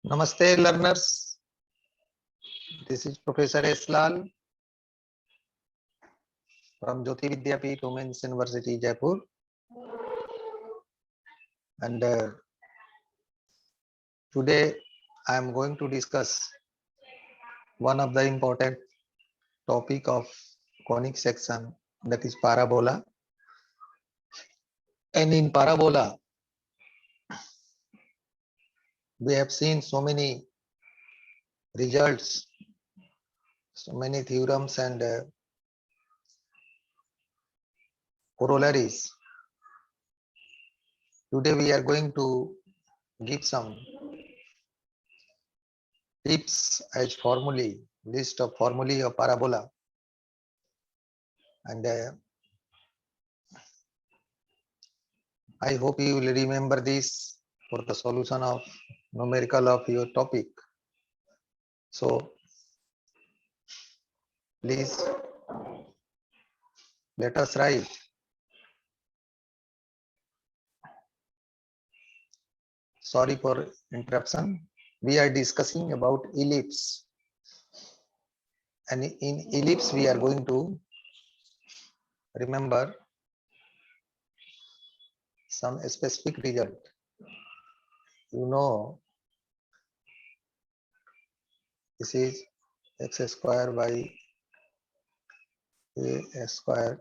Namaste learners, this is Professor S. Lal from Jyoti Vidyapeeth Women's University, Jaipur. And today I am going to discuss one of the important topic of conic section, that is parabola. And in parabola, we have seen so many results, so many theorems and corollaries. Today we are going to give some tips as formulae, list of formulae of parabola. And I hope you will remember this for the solution of numerical of your topic. So please let us write. Sorry for interruption. We are discussing about ellipse. And in ellipse we are going to remember some specific result. You know, this is x square by a square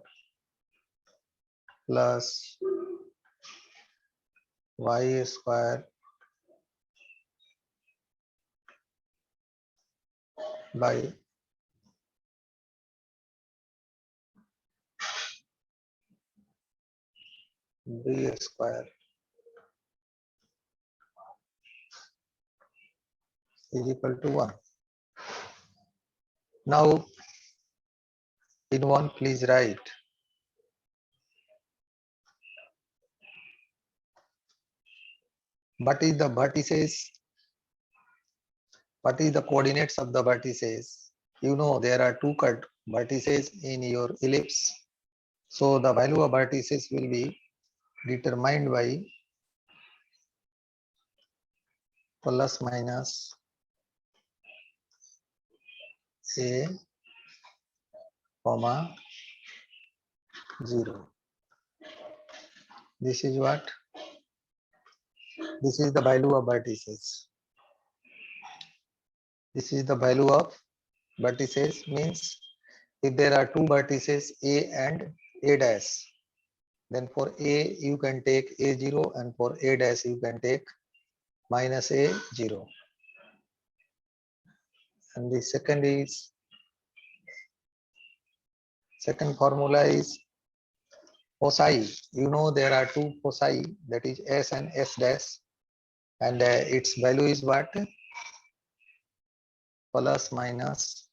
plus y square by b square is equal to 1. Now, in one, please write what is the vertices, what is the coordinates of the vertices. You know there are two vertices in your ellipse. So the value of vertices will be determined by plus minus a comma 0. This is what? This is the value of vertices. This is the value of vertices, means if there are two vertices a and a dash, then for a you can take a0 and for a dash you can take minus a0. And the second formula is foci. You know there are two foci, that is s and s dash, and its value is what? Plus minus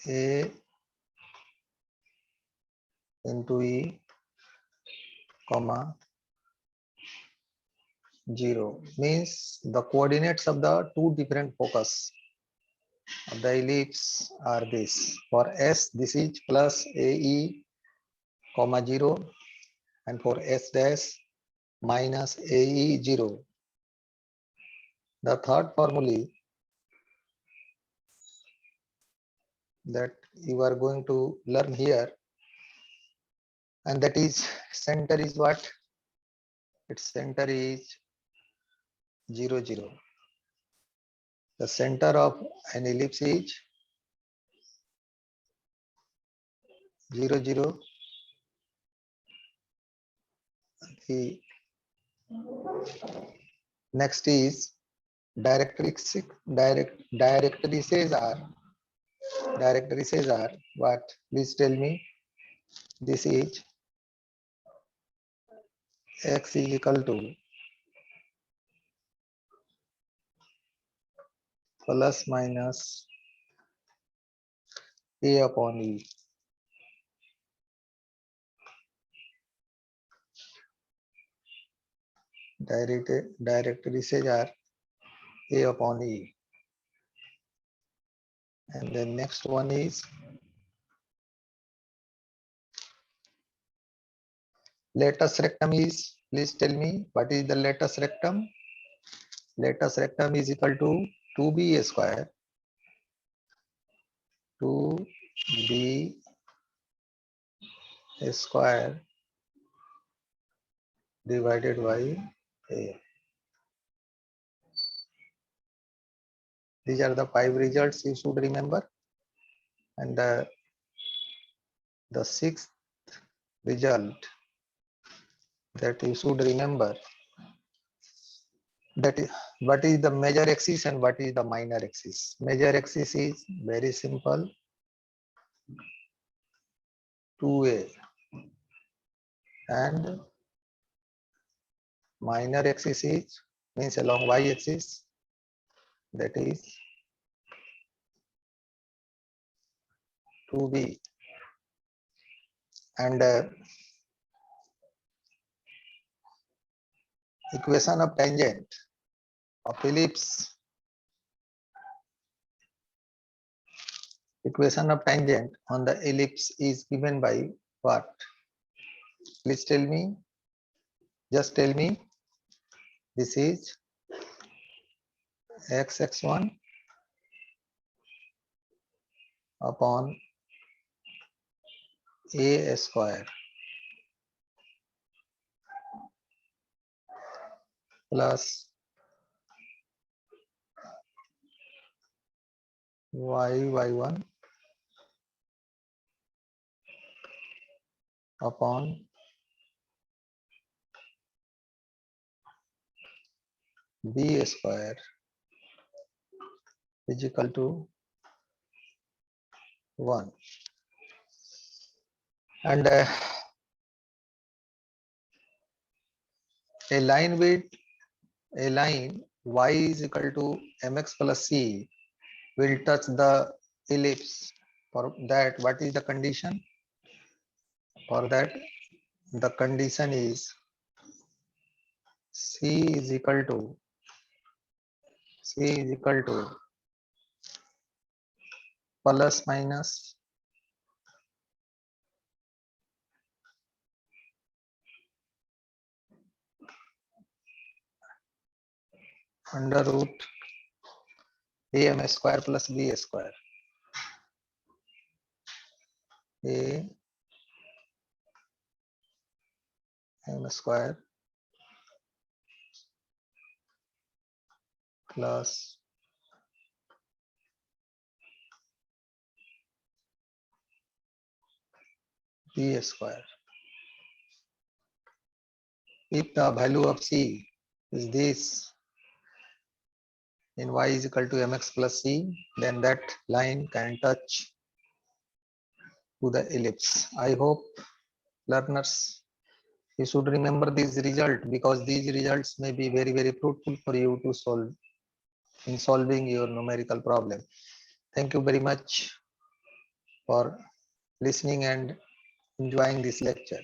a into e comma 0, means the coordinates of the two different focus of the ellipse are this. For s, this is plus ae comma 0, and for s dash minus ae0. The third formula that you are going to learn here, and that is center is what? Its center is 0, 0. The center of an ellipse is 0, 0. The next is directrices are what? Please tell me. This is x is equal to plus minus a upon e. Directrices are a upon e. And the next one is latus rectum is Please tell me what is the latus rectum? Latus rectum is equal to 2b square 2b square divided by a. These are the 5 results you should remember. And the 6th result that you should remember, that is what is the major axis and what is the minor axis. Major axis is very simple, 2a, and minor axis is means along y axis, that is 2b. And equation of tangent of ellipse, equation of tangent on the ellipse is given by what? Please tell me, just tell me. This is x(x1) upon a square plus y(y1) upon b square is equal to 1. And a line with a line y is equal to mx plus c will touch the ellipse. For that, what is the condition? For that, the condition is c is equal to plus minus under root am square plus b square. A m square plus b square. If the value of c is this in y is equal to mx plus c, then that line can touch to the ellipse. I hope learners, you should remember this result, because these results may be very, very fruitful for you to solve in solving your numerical problem. Thank you very much for listening and enjoying this lecture.